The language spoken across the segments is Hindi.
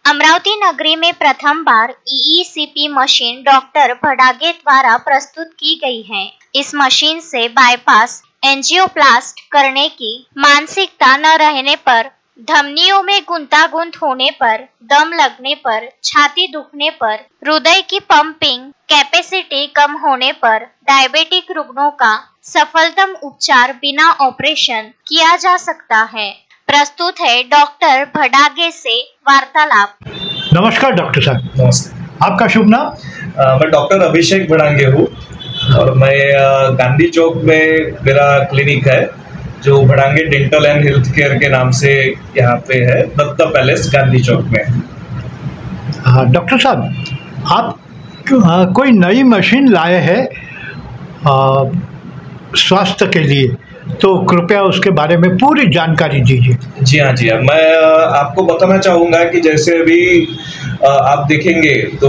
अमरावती नगरी में प्रथम बार ईईसीपी मशीन डॉक्टर भड़ागे द्वारा प्रस्तुत की गई है। इस मशीन से बाईपास एंजियोप्लास्ट करने की मानसिकता न रहने पर, धमनियों में गुंतागुंत होने पर, दम लगने पर, छाती दुखने पर, हृदय की पंपिंग कैपेसिटी कम होने पर डायबिटिक रुग्णों का सफलतम उपचार बिना ऑपरेशन किया जा सकता है। प्रस्तुत है डॉक्टर भड़ागे से वार्तालाप। नमस्कार डॉक्टर साहब। नमस्ते। आपका शुभ नाम? मैं डॉक्टर अभिषेक भड़ागे हूँ और मैं गांधी चौक में मेरा क्लिनिक है जो भड़ागे डेंटल एंड हेल्थ केयर के नाम से यहाँ पे है, दत्ता पैलेस गांधी चौक में। हाँ डॉक्टर साहब, आप कोई नई मशीन लाए हैं स्वास्थ्य के लिए, तो कृपया उसके बारे में पूरी जानकारी दीजिए। जी हाँ मैं आपको बताना चाहूँगा कि जैसे अभी आप देखेंगे तो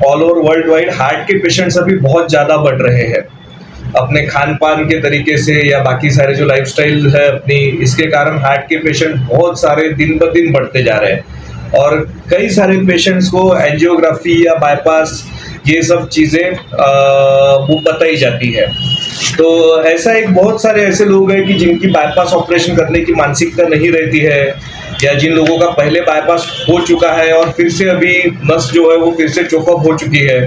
all over world wide heart के पेशेंट्स अभी बहुत ज़्यादा बढ़ रहे हैं अपने खान पान के तरीके से या बाकी सारे जो लाइफस्टाइल है अपनी, इसके कारण हार्ट के पेशेंट बहुत सारे दिन ब दिन बढ़ते जा रहे हैं और कई सारे पेशेंट्स को एंजियोग्राफी या बाईपास ये सब चीज़ें वो बताई जाती है। तो ऐसा एक बहुत सारे ऐसे लोग हैं कि जिनकी बाईपास ऑपरेशन करने की मानसिकता नहीं रहती है या जिन लोगों का पहले बाईपास हो चुका है और फिर से अभी नस जो है वो फिर से चोकअप हो चुकी है,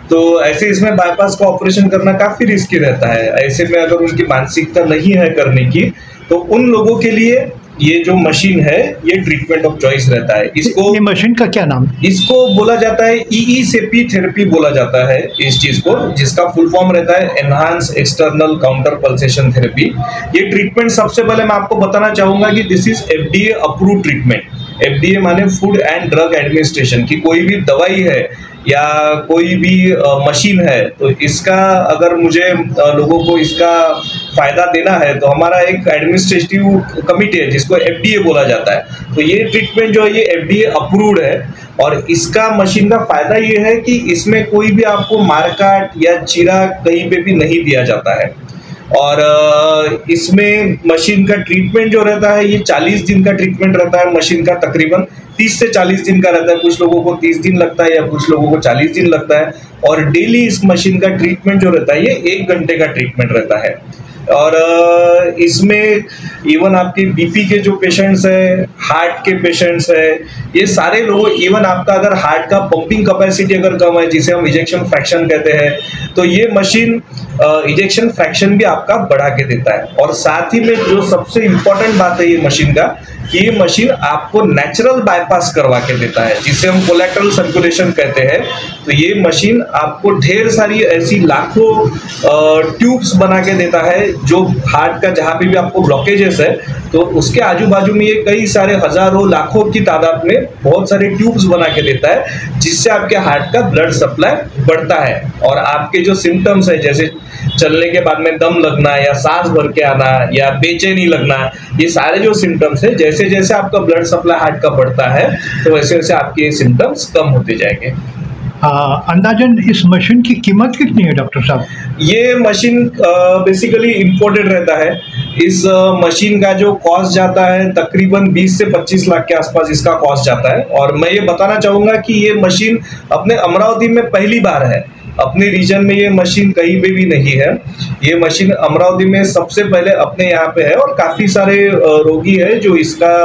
तो ऐसे इसमें बाईपास का ऑपरेशन करना काफ़ी रिस्की रहता है। ऐसे में अगर उनकी मानसिकता नहीं है करने की, तो उन लोगों के लिए ये जो मशीन है ये ट्रीटमेंट ऑफ चॉइस रहता है। इसको ये मशीन का क्या नाम? इसको बोला जाता है ईईसीपी थेरेपी बोला जाता है इस चीज को, जिसका फुल फॉर्म रहता है enhance external counter pulsation therapy. ये ट्रीटमेंट सबसे पहले मैं आपको बताना चाहूंगा कि this is FDA approved treatment. FDA माने फूड एंड ड्रग एडमिनिस्ट्रेशन की कोई भी दवाई है या कोई भी मशीन है, तो इसका अगर मुझे लोगों को इसका फायदा देना है तो हमारा एक एडमिनिस्ट्रेटिव कमिटी है जिसको एफडीए बोला जाता है। तो ये ट्रीटमेंट जो है ये एफडीए अप्रूव्ड है और इसका मशीन का फायदा ये है कि इसमें कोई भी आपको मारकाट या चीरा कहीं पे भी नहीं दिया जाता है और इसमें मशीन का ट्रीटमेंट जो रहता है ये 40 दिन का ट्रीटमेंट रहता है। मशीन का तकरीबन 30 से 40 दिन का रहता है, कुछ लोगों को 30 दिन लगता है या कुछ लोगों को 40 दिन लगता है। और डेली इस मशीन का ट्रीटमेंट जो रहता है ये 1 घंटे का ट्रीटमेंट रहता है और इसमें इवन आपके बीपी के जो पेशेंट्स हैं, हार्ट के पेशेंट्स हैं, ये सारे लोग, इवन आपका अगर हार्ट का पंपिंग कैपेसिटी अगर कम है जिसे हम इजेक्शन फ्रैक्शन कहते हैं, तो ये मशीन इजेक्शन फ्रैक्शन भी आपका बढ़ा के देता है। और साथ ही में जो सबसे इम्पोर्टेंट बात है ये मशीन का कि ये मशीन आपको नेचुरल बाईपास करवा के देता है जिसे हम कोलैटरल सर्कुलेशन कहते हैं। तो ये मशीन आपको ढेर सारी ऐसी लाखों ट्यूब्स बना के देता है जो हार्ट का जहाँ भी आपको ब्लॉकेजेस है तो उसके आजू बाजू में ये कई सारे हजारों लाखों की तादाद में बहुत सारे ट्यूब्स बना के देता है जिससे आपके हार्ट का ब्लड सप्लाई बढ़ता है और आपके जो सिम्टम्स है जैसे चलने के बाद में दम लगना या सांस भर के आना या बेचैनी लगना, ये सारे जो सिम्टम्स है जैसे जैसे आपका ब्लड सप्लाई हार्ट का बढ़ता है तो वैसे वैसे आपके ये सिम्टम्स कम होते जाएंगे। अंदाजन इस मशीन की कीमत कितनी है डॉक्टर साहब? ये मशीन बेसिकली इम्पोर्टेड रहता है। इस मशीन का जो कॉस्ट जाता है तकरीबन 20 से 25 लाख के आसपास इसका कॉस्ट जाता है। और मैं ये बताना चाहूँगा कि ये मशीन अपने अमरावती में पहली बार है, अपने रीजन में ये मशीन कहीं पे भी नहीं है। ये मशीन अमरावती में सबसे पहले अपने यहाँ पे है और काफ़ी सारे रोगी है जो इसका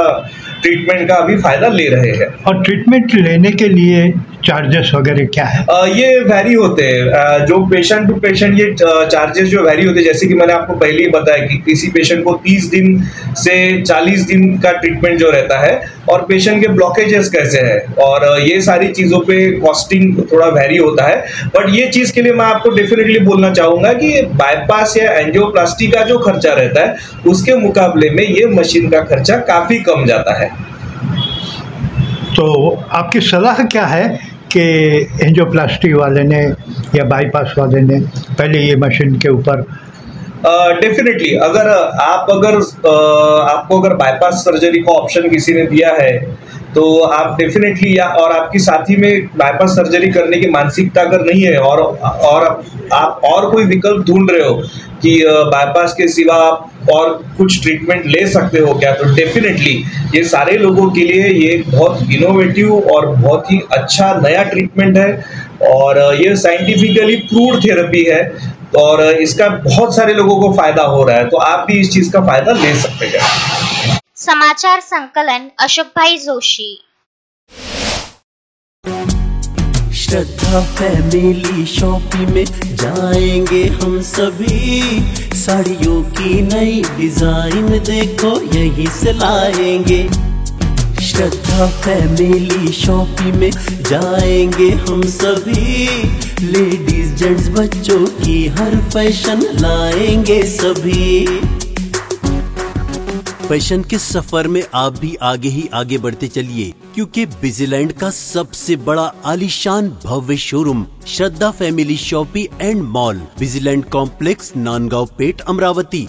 ट्रीटमेंट का अभी फायदा ले रहे हैं। और ट्रीटमेंट लेने के लिए चार्जेस वगैरह क्या है? ये वैरी होते हैं, जो पेशेंट टू पेशेंट ये चार्जेस जो वैरी होते हैं। जैसे कि मैंने आपको पहले ही बताया कि किसी पेशेंट को 30 दिन से 40 दिन का ट्रीटमेंट जो रहता है और पेशेंट के ब्लॉकेजेस कैसे हैं और ये सारी चीज़ों पे कॉस्टिंग थोड़ा वैरी होता है। बट ये चीज़ के लिए मैं आपको डेफिनेटली बोलना चाहूँगा कि बाईपास या एंजियोप्लास्टी का जो खर्चा रहता है उसके मुकाबले में ये मशीन का खर्चा काफ़ी कम जाता है। तो आपकी सलाह क्या है कि एंजियोप्लास्टी वाले ने या बाईपास वाले ने पहले ये मशीन के ऊपर? डेफिनेटली आपको अगर बाईपास सर्जरी का ऑप्शन किसी ने दिया है तो आप डेफिनेटली और आपकी साथी में बाईपास सर्जरी करने की मानसिकता अगर नहीं है और आप और कोई विकल्प ढूंढ रहे हो कि बाईपास के सिवा और कुछ ट्रीटमेंट ले सकते हो क्या, तो डेफिनेटली ये सारे लोगों के लिए ये बहुत इनोवेटिव और बहुत ही अच्छा नया ट्रीटमेंट है और ये साइंटिफिकली प्रूव्ड थेरेपी है और इसका बहुत सारे लोगों को फायदा हो रहा है, तो आप भी इस चीज का फायदा ले सकते हैं। समाचार संकलन अशोक भाई जोशी। श्रद्धा फैमिली शॉपिंग में जाएंगे हम सभी, साड़ियों की नई डिजाइन देखो यहीं से लाएंगे। श्रद्धा फैमिली शॉपिंग में जाएंगे हम सभी, लेडीज जेंट्स बच्चों की हर फैशन लाएंगे सभी। फैशन के सफर में आप भी आगे ही आगे बढ़ते चलिए, क्योंकि विजिलैंड का सबसे बड़ा आलीशान भव्य showroom Shraddha family shopping and mall, Vijiland complex, Nandgaon Peth, Amravati.